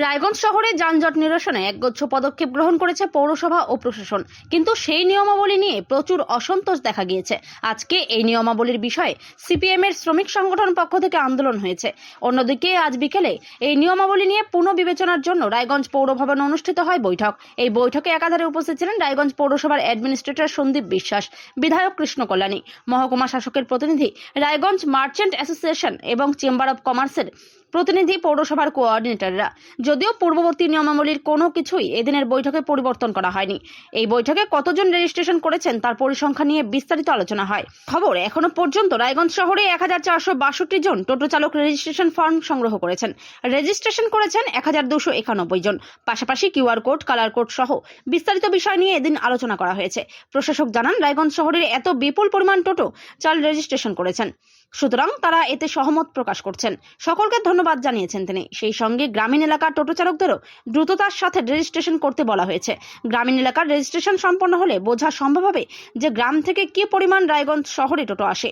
রায়গঞ্জ শহরে যানজট নিরসনে একগুচ্ছ পদক্ষেপ গ্রহণ করেছে পৌরসভা ও প্রশাসন, কিন্তু সেই নিয়মাবলী নিয়ে প্রচুর অসন্তোষ দেখা গিয়েছে। আজকে এই নিয়মাবলীর বিষয়ে সিপিএম এর শ্রমিক সংগঠন পক্ষ থেকে আন্দোলন হয়েছে। অন্যদিকে আজ বিকেলে এই নিয়মাবলী নিয়ে পুনর্বিবেচনার জন্য রায়গঞ্জ পৌর ভবনে অনুষ্ঠিত হয় বৈঠক। এই বৈঠকে একাধারে উপস্থিত ছিলেন রায়গঞ্জ পৌরসভার অ্যাডমিনিস্ট্রেটর সন্দীপ বিশ্বাস, বিধায়ক কৃষ্ণ কল্যাণী, মহকুমা শাসকের প্রতিনিধি, রায়গঞ্জ মার্চেন্ট অ্যাসোসিয়েশন এবং চেম্বার অব কমার্সের প্রতিনিধি, পৌরসভার কোঅর্ডিনেটররা। যদিও পূর্ববর্তী নিয়মাবলীর কোনো কিছুই এদিনের বৈঠকে পরিবর্তন করা হয়নি। এই বৈঠকে কতজন রেজিস্ট্রেশন করেছেন তার পরিসংখ্যান নিয়ে বিস্তারিত আলোচনা হয়। খবর, এখনো পর্যন্ত রায়গঞ্জ শহরে 1462 জন টোটো চালক রেজিস্ট্রেশন ফর্ম সংগ্রহ করেছেন। রেজিস্ট্রেশন করেছেন 1291 জন। পাশাপাশি কিউআর কোড, কালার কোড সহ বিস্তারিত বিষয় নিয়ে এদিন আলোচনা করা হয়েছে। প্রশাসক জানান, রায়গঞ্জ শহরের এত বিপুল পরিমাণ টোটো চালক রেজিস্ট্রেশন করেছেন, সুতরাং তারা এতে সহমত প্রকাশ করছেন। সকলকে ধন্যবাদ জানিয়েছেন তিনি। সেই সঙ্গে গ্রামীণ এলাকার টোটো চালকদেরও দ্রুততার সাথে রেজিস্ট্রেশন করতে বলা হয়েছে। গ্রামীণ এলাকার রেজিস্ট্রেশন সম্পন্ন হলে বোঝা সম্ভব হবে যে গ্রাম থেকে কি পরিমাণ রায়গঞ্জ শহরে টোটো আসে।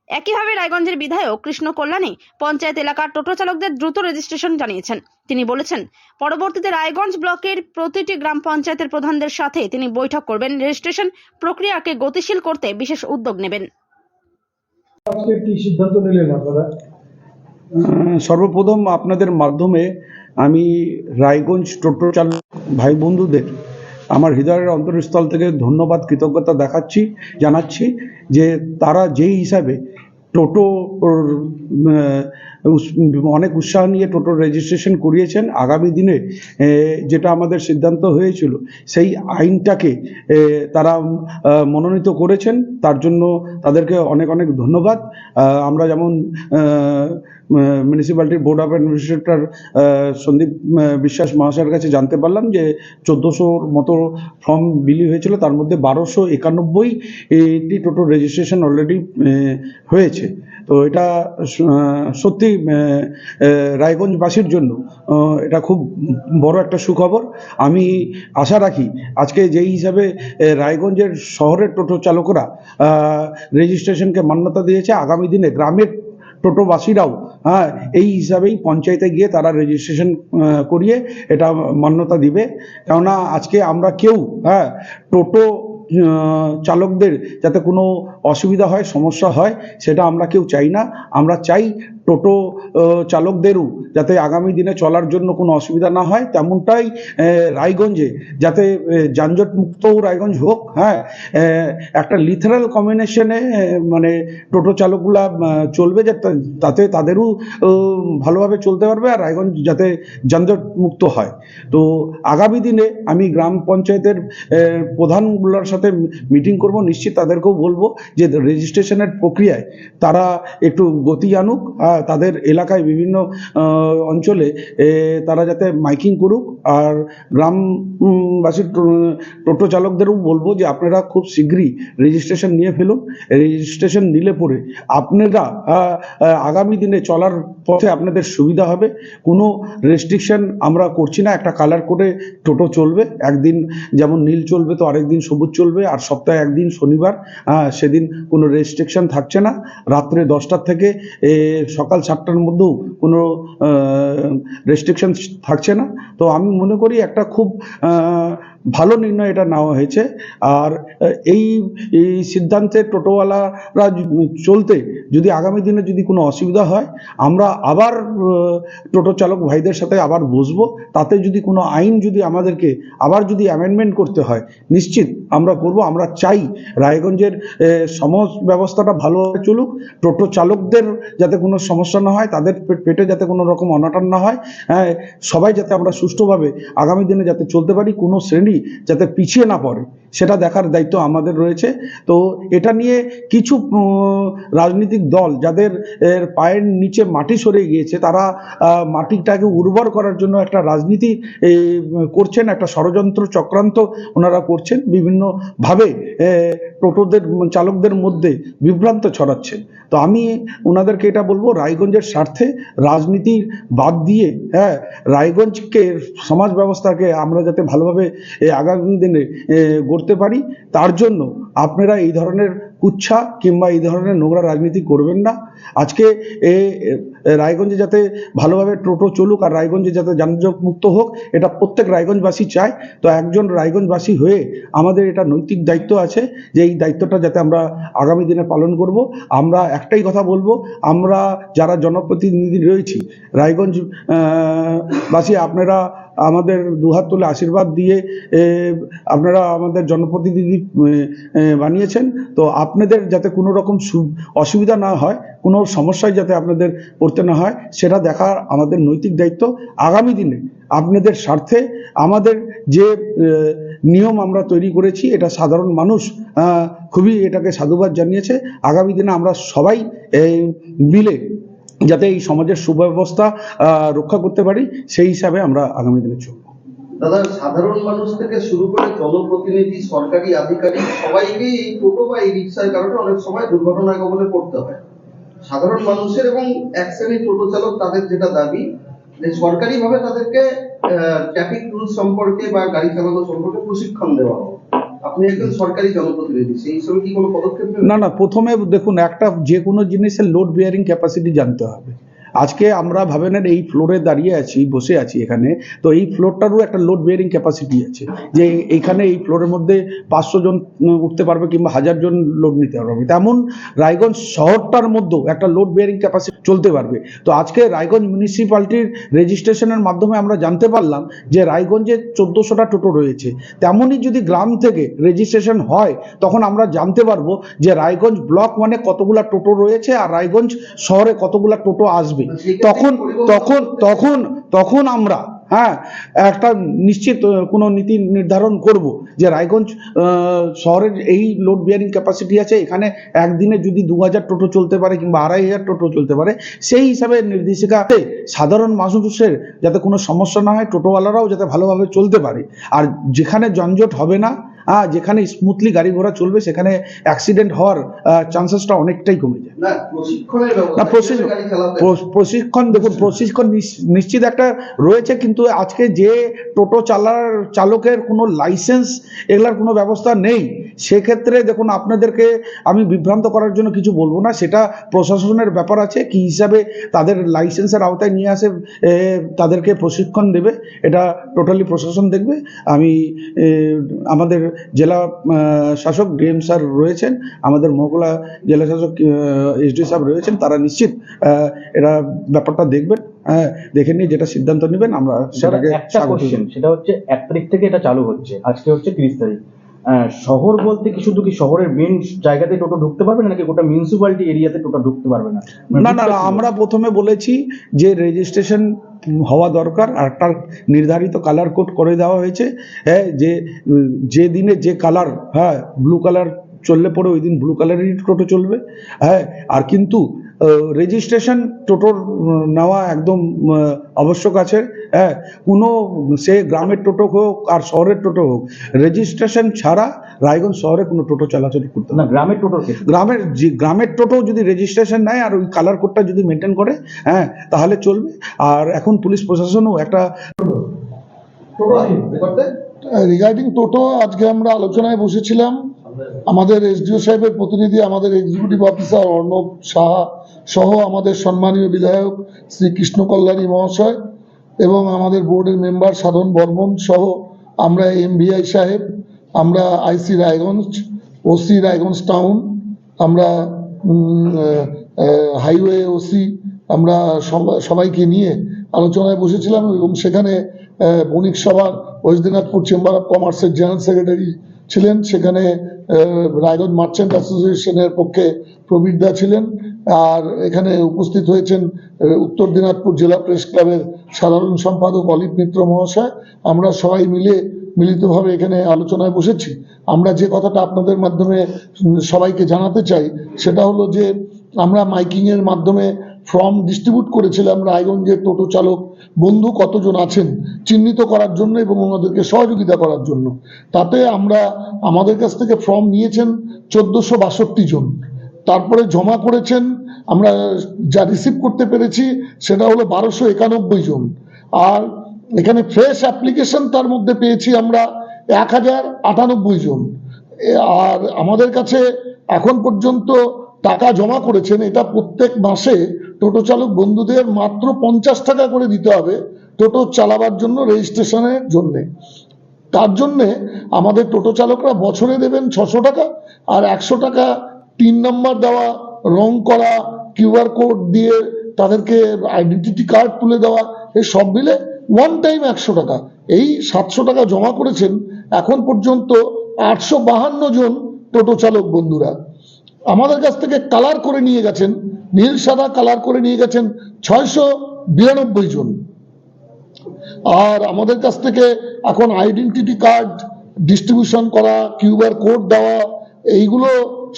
একইভাবে রায়গঞ্জের বিধায়ক কৃষ্ণ কল্যাণী পঞ্চায়েত এলাকার টোটো চালকদের দ্রুত রেজিস্ট্রেশন জানিয়েছেন। তিনি বলেছেন, পরবর্তীতে রায়গঞ্জ ব্লকের প্রতিটি গ্রাম পঞ্চায়েতের প্রধানদের সাথে তিনি বৈঠক করবেন, রেজিস্ট্রেশন প্রক্রিয়াকে গতিশীল করতে বিশেষ উদ্যোগ নেবেন। কি সিদ্ধান্ত নিলেন আপনারা? সর্বপ্রথম আপনাদের মাধ্যমে আমি রায়গঞ্জ টোটো চালক ভাই বন্ধুদের আমার হৃদয়ের অন্তরস্থল থেকে ধন্যবাদ, কৃতজ্ঞতা জানাচ্ছি যে তারা যেই হিসাবে টোটো অনেক উৎসাহ নিয়ে টোটো রেজিস্ট্রেশন করিয়েছেন। আগামী দিনে যেটা আমাদের সিদ্ধান্ত হয়েছিল সেই আইনটাকে তারা মনোনীত করেছেন, তার জন্য তাদেরকে অনেক অনেক ধন্যবাদ। আমরা যেমন মিউনিসিপ্যালিটির বোর্ড অফ অ্যাডমিনিস্ট্রেটর সন্দীপ বিশ্বাস মহাশয়ের কাছে জানতে পারলাম যে 1400-র মতো ফর্ম বিলি হয়েছিল, তার মধ্যে 1291টি টোটো রেজিস্ট্রেশন অলরেডি হয়েছে। তো এটা সত্যি রায়গঞ্জবাসীর জন্য এটা খুব বড় একটা সুখবর। আমি আশা রাখি আজকে যেই হিসাবে রায়গঞ্জের শহরের টোটো চালকরা রেজিস্ট্রেশনকে মান্যতা দিয়েছে, আগামী দিনে গ্রামের টোটোবাসীরাও এই হিসাবেই পঞ্চায়েতে গিয়ে তারা রেজিস্ট্রেশন করিয়ে এটা মান্যতা দিবে। কেননা আজকে আমরা কেউ টোটো চালকদের যাতে কোনো অসুবিধা হয়, সমস্যা হয়, সেটা আমরা কেউ চাই না। আমরা চাই টোটো চালকদেরও যাতে আগামী দিনে চলার জন্য কোনো অসুবিধা না হয়, তেমনটাই রায়গঞ্জে যাতে যানজট মুক্ত রায়গঞ্জ হোক। একটা লিথারাল কম্বিনেশনে মানে টোটো চালকগুলা চলবে, তাতে তাদেরও ভালোভাবে চলতে পারবে আর রায়গঞ্জ যাতে যানজট মুক্ত হয়। তো আগামী দিনে আমি গ্রাম পঞ্চায়েতের প্রধানগুলোর সাথে মিটিং করব, নিশ্চিত তাদেরকেও বলবো যে রেজিস্ট্রেশনের প্রক্রিয়ায় তারা একটু গতি আনুক, তাদের এলাকায় বিভিন্ন অঞ্চলে তারা যাতে মাইকিং করুক। আর গ্রামবাসীর টোটো চালকদেরও বলবো যে আপনারা খুব শীঘ্রই রেজিস্ট্রেশন নিয়ে ফেলুন। রেজিস্ট্রেশন নিলে পরে আপনারা আগামী দিনে চলার পথে আপনাদের সুবিধা হবে। কোনো রেস্ট্রিকশন আমরা করছি না। একটা কালার কোডে টোটো চলবে, একদিন যেমন নীল চলবে তো আরেকদিন সবুজ চলবে, আর সপ্তাহে একদিন শনিবার সেদিন কোনো রেস্ট্রিকশন থাকছে না। রাত্রে 10টার থেকে সকাল 7টার মধ্যেও কোনো রেস্ট্রিকশন থাকছে না। তো আমি মনে করি একটা খুব ভালো নির্ণয় এটা নেওয়া হয়েছে। আর এই সিদ্ধান্তে টোটোওয়ালারা চলতে যদি আগামী দিনে যদি কোনো অসুবিধা হয়, আমরা আবার টোটো চালক ভাইদের সাথে আবার বসবো। তাতে যদি কোনো আইন যদি আমাদেরকে আবার যদি অ্যামেন্ডমেন্ট করতে হয়, নিশ্চিত আমরা করব। আমরা চাই রায়গঞ্জের সমাজ ব্যবস্থাটা ভালোভাবে চলুক, টোটো চালকদের যাতে কোনো সমস্যা না হয়, তাদের পেটে যাতে কোনো রকম অনটন না হয়, সবাই যাতে আমরা সুষ্ঠুভাবে আগামী দিনে যাতে চলতে পারি, কোনো শ্রেণী যাতে পিছিয়ে না পড়ে, সেটা দেখার দায়িত্ব আমাদের রয়েছে। তো এটা নিয়ে কিছু রাজনৈতিক দল যাদের পায়ের নিচে মাটি সরে গিয়েছে, তারা মাটিটাকে উর্বর করার জন্য একটা রাজনীতি করছেন, একটা ষড়যন্ত্র চক্রান্ত ওনারা করছেন, বিভিন্নভাবে টোটোদের চালকদের মধ্যে বিভ্রান্ত ছড়াচ্ছেন। তো আমি ওনাদেরকে এটা বলবো, রায়গঞ্জের স্বার্থে রাজনীতির বাদ দিয়ে রায়গঞ্জকে সমাজ ব্যবস্থাকে আমরা যাতে ভালোভাবে আগামী দিনে গড়তে পারি, তার জন্য আপনারা এই ধরনের কুচ্ছা কিংবা এই ধরনের নোংরা রাজনীতি করবেন না। আজকে রায়গঞ্জে যাতে ভালোভাবে টোটো চলুক আর রায়গঞ্জে যাতে যানজট মুক্ত হোক, এটা প্রত্যেক রায়গঞ্জবাসী চায়। তো একজন রায়গঞ্জবাসী হয়ে আমাদের এটা নৈতিক দায়িত্ব আছে যে এই দায়িত্বটা যাতে আমরা আগামী দিনে পালন করব। আমরা একটাই কথা বলবো, আমরা যারা জনপ্রতিনিধি রয়েছি রায়গঞ্জ বাসী, আপনারা আমাদের দুহাত তুলে আশীর্বাদ দিয়ে আপনারা আমাদের জনপ্রতিনিধি বানিয়েছেন। তো আপনাদের যাতে কোনো রকম অসুবিধা না হয়, কোনো সমস্যায় যাতে আপনাদের পড়তে না হয়, সেটা দেখা আমাদের নৈতিক দায়িত্ব। আগামী দিনে আপনাদের স্বার্থে আমাদের যে নিয়ম আমরা তৈরি করেছি, এটা সাধারণ মানুষ খুবই এটাকে সাধুবাদ জানিয়েছে। আগামী দিনে আমরা সবাই মিলে যাতে এই সমাজের সুব্যবস্থা রক্ষা করতে পারি, সেই হিসাবে আমরা আগামী দিনে চলব। দাদা, সাধারণ মানুষ থেকে শুরু করে জনপ্রতিনিধি, সরকারি আধিকারিক সবাইকে এই টোটো বা এই রিক্সার কারণে অনেক সময় দুর্ঘটনার কবলে পড়তে হয়। সাধারণ মানুষের এবং এক শ্রেণীর টোটো চালক তাদের যেটা দাবি যে সরকারিভাবে তাদেরকে ট্রাফিক রুলস সম্পর্কে বা গাড়ি চালানো সম্পর্কে প্রশিক্ষণ দেওয়া হোক। আপনি একজন সরকারি জনপ্রতিনিধি, সেই হিসেবে কি কোনো পদক্ষেপ নেবেন? না, প্রথমে দেখুন, একটা যে কোনো জিনিসের লোড বিয়ারিং ক্যাপাসিটি জানতে হবে। আজকে আমরা ভাবেন এই ফ্লোরে দাঁড়িয়ে আছি, বসে আছি এখানে, তো এই ফ্লোরটারও একটা লোড বিয়ারিং ক্যাপাসিটি আছে, যে এইখানে এই ফ্লোরের মধ্যে 500 জন উঠতে পারবে কিংবা 1000 জন লোড নিতে পারবে। তেমন রায়গঞ্জ শহরটার মধ্যেও একটা লোড বিয়ারিং ক্যাপাসিটি চলতে পারবে। তো আজকে রায়গঞ্জ মিউনিসিপ্যালিটির রেজিস্ট্রেশনের মাধ্যমে আমরা জানতে পারলাম যে রায়গঞ্জে 1400টা টোটো রয়েছে। তেমনই যদি গ্রাম থেকে রেজিস্ট্রেশন হয়, তখন আমরা জানতে পারবো যে রায়গঞ্জ ব্লক মানে কতগুলা টোটো রয়েছে আর রায়গঞ্জ শহরে কতগুলা টোটো আসবে। তখন আমরা একটা নিশ্চিত কোনো নীতি নির্ধারণ করব যে রায়গঞ্জ শহরের এই লোড বিয়ারিং ক্যাপাসিটি আছে, এখানে একদিনে যদি 2000 টোটো চলতে পারে কিংবা 2500 টোটো চলতে পারে, সেই হিসাবে নির্দেশিকাতে সাধারণ মানুষের যাতে কোনো সমস্যা না হয়, টোটোওয়ালারাও যাতে ভালোভাবে চলতে পারে। আর যেখানে যানজট হবে না, যেখানে স্মুথলি গাড়ি ঘোড়া চলবে, সেখানে অ্যাক্সিডেন্ট হওয়ার চান্সেসটা অনেকটাই কমে যায়। প্রশিক্ষণ দেখুন, প্রশিক্ষণ নিশ্চিত একটা রয়েছে, কিন্তু আজকে যে টোটো চালকের কোনো লাইসেন্স এগুলার কোনো ব্যবস্থা নেই। সেক্ষেত্রে দেখুন, আপনাদেরকে আমি বিভ্রান্ত করার জন্য কিছু বলবো না, সেটা প্রশাসনের ব্যাপার আছে কি হিসাবে তাদের লাইসেন্সের আওতায় নিয়ে আসে, তাদেরকে প্রশিক্ষণ দেবে, এটা টোটালি প্রশাসন দেখবে। আমি আমাদের জেলা শাসক ডিএম স্যার রয়েছেন, আমাদের মহকুমা জেলা শাসক এসডি সাহেব রয়েছেন, তারা নিশ্চিত এটা ব্যাপারটা দেখবেন, দেখে নিয়ে যেটা সিদ্ধান্ত নেবেন আমরা সেটাকে স্বাগত জানাই। সেটা হচ্ছে 1 তারিখ থেকে এটা চালু হচ্ছে, আজকে হচ্ছে 30 তারিখ। শহর বলতে কি শুধু কি শহরের মেন জায়গাতে টোটো ঢুকতে পারবে না, নাকি গোটা মিউনিসিপ্যালিটি এরিয়াতে টোটো ঢুকতে পারবে না? না, আমরা প্রথমে বলেছি যে রেজিস্ট্রেশন হওয়া দরকার, আর একটা নির্ধারিত কালার কোড করে দেওয়া হয়েছে, যে দিনে যে কালার ব্লু কালার চললে পরে ওই দিন ব্লু কালারেরই টোটো চলবে। আর কিন্তু রেজিস্ট্রেশন টোটোর নেওয়া একদম আবশ্যক আছে। কোনো সে গ্রামের টোটো হোক আর শহরের টোটো হোক, রেজিস্ট্রেশন ছাড়া রায়গঞ্জ শহরে কোনো টোটো চলাচল করতে না। গ্রামের টোটো, গ্রামের টোটো যদি রেজিস্ট্রেশন নেয় আর ওই কালার কোডটা যদি মেনটেন করে, তাহলে চলবে। আর এখন পুলিশ প্রশাসনও একটা রিগার্ডিং টোটো আজকে আমরা আলোচনায় বসেছিলাম। আমাদের এসডিও সাহেবের প্রতিনিধি, আমাদের এক্সিকিউটিভ অফিসার অর্ণব সাহা সহ আমাদের সম্মানীয় বিধায়ক শ্রী কৃষ্ণ কল্যাণী মহাশয় এবং আমাদের বোর্ডের মেম্বার সাধন বর্মন সহ আমরা এমভিআই সাহেব, আমরা আইসি রায়গঞ্জ, ওসি রায়গঞ্জ টাউন, আমরা হাইওয়ে ওসি, আমরা সবাইকে নিয়ে আলোচনায় বসেছিলাম এবং সেখানে বণিক সভার ওয়েস্ট দিনাজপুর চেম্বার অফ কমার্সের জেনারেল সেক্রেটারি ছিলেন, সেখানে রায়গঞ্জ মার্চেন্ট অ্যাসোসিয়েশনের পক্ষে প্রবীর দা ছিলেন, আর এখানে উপস্থিত হয়েছেন উত্তর দিনাজপুর জেলা প্রেস ক্লাবের সাধারণ সম্পাদক অলিভ মিত্র মহাশয়। আমরা সবাই মিলে মিলিতভাবে এখানে আলোচনায় বসেছি। আমরা যে কথাটা আপনাদের মাধ্যমে সবাইকে জানাতে চাই সেটা হলো যে আমরা মাইকিংয়ের মাধ্যমে ফর্ম ডিস্ট্রিবিউট করেছিলাম রায়গঞ্জের টোটো চালক বন্ধু কতজন আছেন চিহ্নিত করার জন্য এবং ওনাদেরকে সহযোগিতা করার জন্য। তাতে আমরা আমাদের কাছ থেকে ফর্ম নিয়েছেন 1462 জন, তারপরে জমা করেছেন, আমরা যা রিসিভ করতে পেরেছি সেটা হলো 1291 জন, আর এখানে ফ্রেশ অ্যাপ্লিকেশন তার মধ্যে পেয়েছি আমরা 1098 জন। আর আমাদের কাছে এখন পর্যন্ত টাকা জমা করেছেন, এটা প্রত্যেক মাসে টোটো চালক বন্ধুদের মাত্র 50 টাকা করে দিতে হবে টোটো চালাবার জন্য, রেজিস্ট্রেশনের জন্যে। তার জন্যে আমাদের টোটো চালকরা বছরে দেবেন 600 টাকা, আর 100 টাকা 3 নম্বর দেওয়া, রং করা, কিউআর কোড দিয়ে তাদেরকে আইডেন্টিটি কার্ড তুলে দেওয়া, এই সব মিলে ওয়ান টাইম 100 টাকা। এই 700 টাকা জমা করেছেন এখন পর্যন্ত 852 জন টোটো চালক বন্ধুরা। আমাদের কাছ থেকে কালার করে নিয়ে গেছেন, নীল সাদা কালার করে নিয়ে গেছেন 692 জন। আর আমাদের কাছ থেকে এখন আইডেন্টিটি কার্ড ডিস্ট্রিবিউশন করা, কিউআর কোড দেওয়া, এইগুলো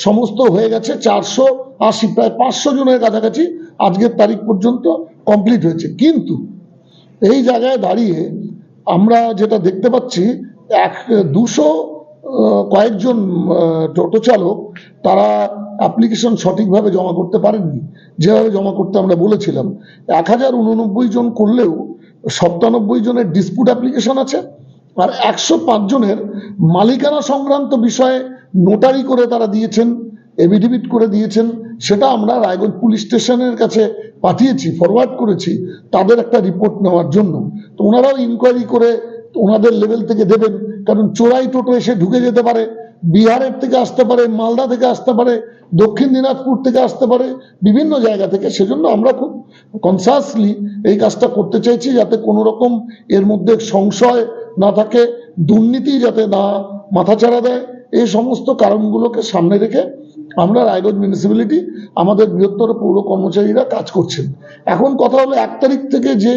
সমস্ত হয়ে গেছে 480, প্রায় 500 জনের কাছাকাছি আজকের তারিখ পর্যন্ত কমপ্লিট হয়েছে। কিন্তু এই জায়গায় দাঁড়িয়ে আমরা যেটা দেখতে পাচ্ছি, 200 কয়েকজন টোটো চালক তারা অ্যাপ্লিকেশন সঠিকভাবে জমা করতে পারেননি, যেভাবে জমা করতে আমরা বলেছিলাম। 1089 জন করলেও 97 জনের ডিসপুট অ্যাপ্লিকেশন আছে, আর 105 জনের মালিকানা সংক্রান্ত বিষয়ে নোটারি করে তারা দিয়েছেন, এফিডেভিট করে দিয়েছেন। সেটা আমরা রায়গঞ্জ পুলিশ স্টেশনের কাছে পাঠিয়েছি, ফরওয়ার্ড করেছি তাদের একটা রিপোর্ট নেওয়ার জন্য। তো ওনারাও ইনকোয়ারি করে ওনাদের লেভেল থেকে দেবেন, কারণ চোরাই টোটো এসে ঢুকে যেতে পারে, বিহারের থেকে আসতে পারে, মালদা থেকে আসতে পারে, দক্ষিণ দিনাজপুর থেকে আসতে পারে, বিভিন্ন জায়গা থেকে। সেজন্য আমরা খুব কনসাসলি এই কাজটা করতে চাইছি, যাতে কোনো রকম এর মধ্যে সংশয় না থাকে, দুর্নীতি যাতে না মাথাচাড়া দেয়। এই সমস্ত কারণগুলোকে সামনে রেখে আমরা রায়গঞ্জ মিউনিসিপ্যালিটি, আমাদের বৃহত্তর পৌর কর্মচারীরা কাজ করছেন। এখন কথা হলো 1 তারিখ থেকে যে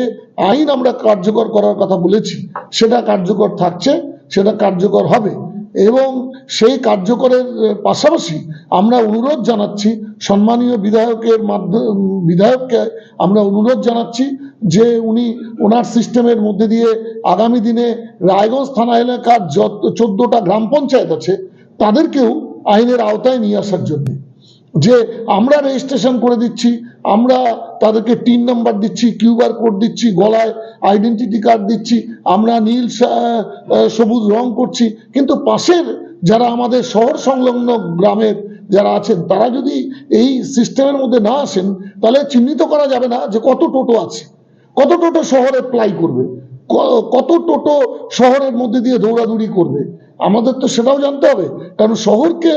আইন আমরা কার্যকর করার কথা বলেছি সেটা কার্যকর থাকছে, সেটা কার্যকর হবে। এবং সেই কার্যকরের পাশাপাশি আমরা অনুরোধ জানাচ্ছি সম্মানীয় বিধায়ককে আমরা অনুরোধ জানাচ্ছি যে উনি ওনার সিস্টেমের মধ্যে দিয়ে আগামী দিনে রায়গঞ্জ থানা এলাকার যত 14টা গ্রাম পঞ্চায়েত আছে তাদেরকেও আইনের আওতায় নিয়ে আসার জন্য। যে আমরা রেজিস্ট্রেশন করে দিচ্ছি, আমরা তাদেরকে 3 নম্বর দিচ্ছি, কিউআর কোড দিচ্ছি, গলায় আইডেন্টিটি কার্ড দিচ্ছি, আমরা নীল সবুজ রং করছি, কিন্তু পাশের যারা আমাদের শহর সংলগ্ন গ্রামের যারা আছেন তারা যদি এই সিস্টেমের মধ্যে না আসেন, তাহলে চিহ্নিত করা যাবে না যে কত টোটো আছে, কত টোটো শহরে প্লাই করবে, কত টোটো শহরের মধ্যে দিয়ে দৌড়াদৌড়ি করবে। আমাদের তো সেটাও জানতে হবে, কারণ শহরকে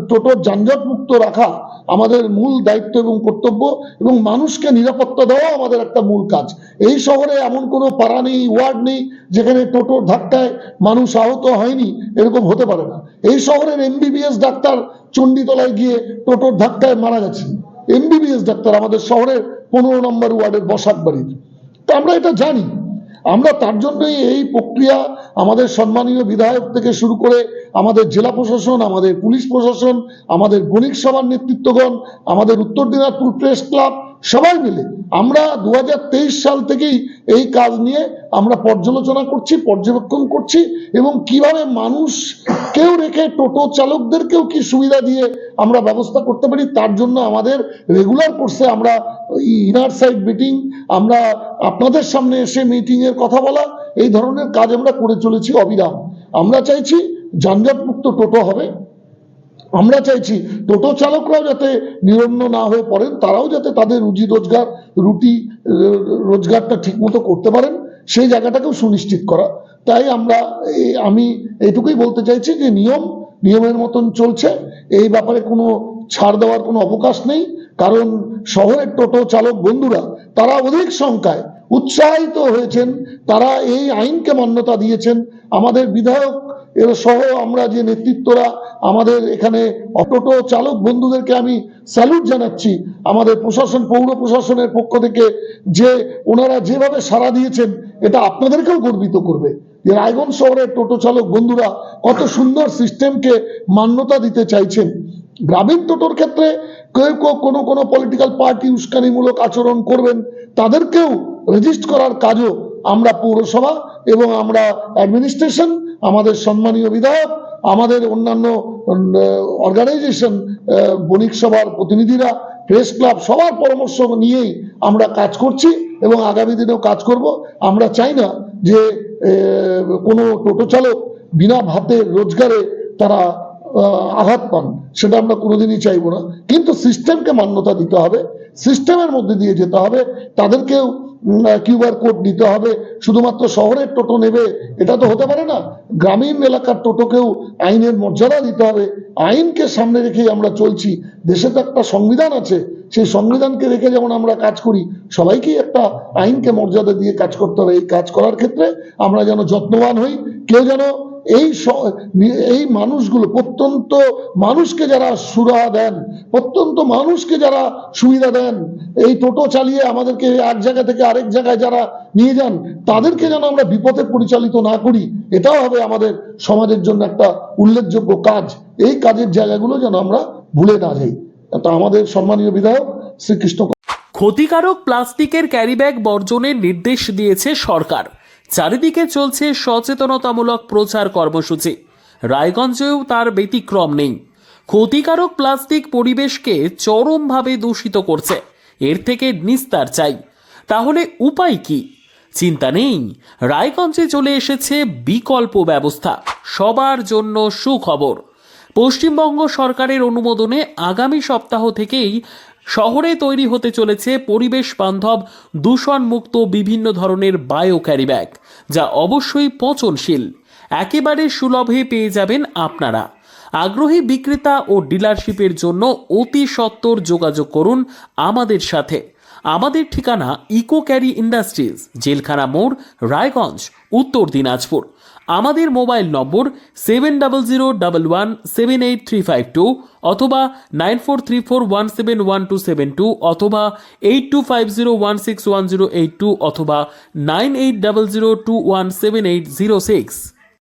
টোটোর যানজট মুক্ত রাখা আমাদের মূল দায়িত্ব এবং কর্তব্য, এবং মানুষকে নিরাপত্তা দেওয়া আমাদের একটা মূল কাজ। এই শহরে এমন কোনো পাড়া নেই, ওয়ার্ড নেই যেখানে টোটোর ধাক্কায় মানুষ আহত হয়নি, এরকম হতে পারে না। এই শহরের এমবিবিএস ডাক্তার চণ্ডীতলায় গিয়ে টোটোর ধাক্কায় মারা গেছেন, এমবিবিএস ডাক্তার আমাদের শহরের 15 নম্বর ওয়ার্ডের বসাকবাড়ির। তো আমরা এটা জানি, আমরা তার জন্যই এই প্রক্রিয়া আমাদের সম্মানীয় বিধায়ক থেকে শুরু করে আমাদের জেলা প্রশাসন, আমাদের পুলিশ প্রশাসন, আমাদের বণিক সভার নেতৃত্বগণ, আমাদের উত্তর দিনাজপুর প্রেস ক্লাব সবাই মিলে আমরা 2023 সাল থেকেই এই কাজ নিয়ে আমরা পর্যালোচনা করছি, পর্যবেক্ষণ করছি, এবং কিভাবে মানুষকেও রেখে টোটো চালকদেরকেও কি সুবিধা দিয়ে আমরা ব্যবস্থা করতে পারি। তার জন্য আমাদের রেগুলার কোর্সে আমরা ইনার সাইড মিটিং, আমরা আপনাদের সামনে এসে মিটিং এর কথা বলা, এই ধরনের কাজ আমরা করে চলেছি অবিরাম। আমরা চাইছি যানজট মুক্ত টোটো হবে, আমরা চাইছি টোটো চালকরাও যাতে নিরন্ন না হয়ে পড়েন, তারাও যাতে তাদের রোজগারটা ঠিক মতো করতে পারেন, সেই জায়গাটাকেও সুনিশ্চিত করা। তাই আমি এইটুকুই বলতে চাইছি যে নিয়মের মতন চলছে, এই ব্যাপারে কোনো ছাড় দেওয়ার কোনো অবকাশ নেই। কারণ শহরের টোটো চালক বন্ধুরা তারা অধিক সংখ্যায় উৎসাহিত হয়েছেন, তারা এই আইনকে মান্যতা দিয়েছেন। আমাদের বিধায়ক এর সহ আমরা যে নেতৃত্বরা আমাদের এখানে টোটো চালক বন্ধুদেরকে আমি স্যালুট জানাচ্ছি আমাদের প্রশাসন, পৌর প্রশাসনের পক্ষ থেকে, যে ওনারা যেভাবে সাড়া দিয়েছেন এটা আপনাদেরকেও গর্বিত করবে যে রায়গঞ্জ শহরের টোটো চালক বন্ধুরা কত সুন্দর সিস্টেমকে মান্যতা দিতে চাইছেন। গ্রামীণ টোটোর ক্ষেত্রে কেউ কোনো পলিটিক্যাল পার্টি উস্কানিমূলক আচরণ করবেন, তাদেরকেও রেজিস্ট করার কাজও আমরা পৌরসভা এবং আমরা অ্যাডমিনিস্ট্রেশন, আমাদের সম্মানীয় বিধায়ক, আমাদের অন্যান্য অর্গানাইজেশন, বণিক সভার প্রতিনিধিরা, প্রেস ক্লাব, সবার পরামর্শ নিয়েই আমরা কাজ করছি এবং আগামী দিনেও কাজ করব। আমরা চাই না যে কোনো টোটো চালক বিনা ভাতে রোজগারে তারা আঘাত পান, সেটা আমরা কোনোদিনই চাইবো না। কিন্তু সিস্টেমকে মান্যতা দিতে হবে, সিস্টেমের মধ্যে দিয়ে যেতে হবে, তাদেরকেও কিউআর কোড দিতে হবে। শুধুমাত্র শহরের টোটো নেবে এটা তো হতে পারে না, গ্রামীণ এলাকার টোটোকেও আইনের মর্যাদা দিতে হবে। আইনকে সামনে রেখেই আমরা চলছি। দেশে তো একটা সংবিধান আছে, সেই সংবিধানকে রেখে যেমন আমরা কাজ করি, সবাইকেই একটা আইনকে মর্যাদা দিয়ে কাজ করতে হবে। এই কাজ করার ক্ষেত্রে আমরা যেন যত্নবান হই, কেউ যেন এই মানুষগুলো, প্রত্যন্ত মানুষকে যারা সুরাহা দেন, প্রত্যন্ত মানুষকে যারা সুবিধা দেন, এই টোটো চালিয়ে আমাদেরকে এক জায়গা থেকে আরেক জায়গায় যারা নিয়ে যান, তাদেরকে যেন আমরা বিপথে পরিচালিত না করি। এটাও হবে আমাদের সমাজের জন্য একটা উল্লেখযোগ্য কাজ। এই কাজের জায়গাগুলো যেন আমরা ভুলে না যাই। তা আমাদের সম্মানীয় বিধায়ক শ্রীকৃষ্ণ ক্ষতিকারক প্লাস্টিকের ক্যারিব্যাগ বর্জনের নির্দেশ দিয়েছে সরকার। চারিদিকে চলছে সচেতনতামূলক প্রচার কর্মসূচি, রায়গঞ্জেও তার ব্যতিক্রম নেই। ক্ষতিকারক প্লাস্টিক পরিবেশকে চরমভাবে দূষিত করছে, এর থেকে নিস্তার চাই। তাহলে উপায় কি? চিন্তা নেই, রায়গঞ্জে চলে এসেছে বিকল্প ব্যবস্থা। সবার জন্য সুখবর, পশ্চিমবঙ্গ সরকারের অনুমোদনে আগামী সপ্তাহ থেকেই শহরে তৈরি হতে চলেছে পরিবেশ বান্ধব দূষণমুক্ত বিভিন্ন ধরনের বায়ো ক্যারিব্যাগ, যা অবশ্যই পচনশীল। একেবারে সুলভে পেয়ে যাবেন আপনারা। আগ্রহী বিক্রেতা ও ডিলারশিপের জন্য অতি সত্বর যোগাযোগ করুন আমাদের সাথে। আমাদের ঠিকানা ইকো ক্যারি ইন্ডাস্ট্রিজ, জেলখানা মোড়, রায়গঞ্জ, উত্তর দিনাজপুর। আমাদের মোবাইল নম্বর 7001178352 অথবা 9434171272 অথবা 8250161082 অথবা 9800217806।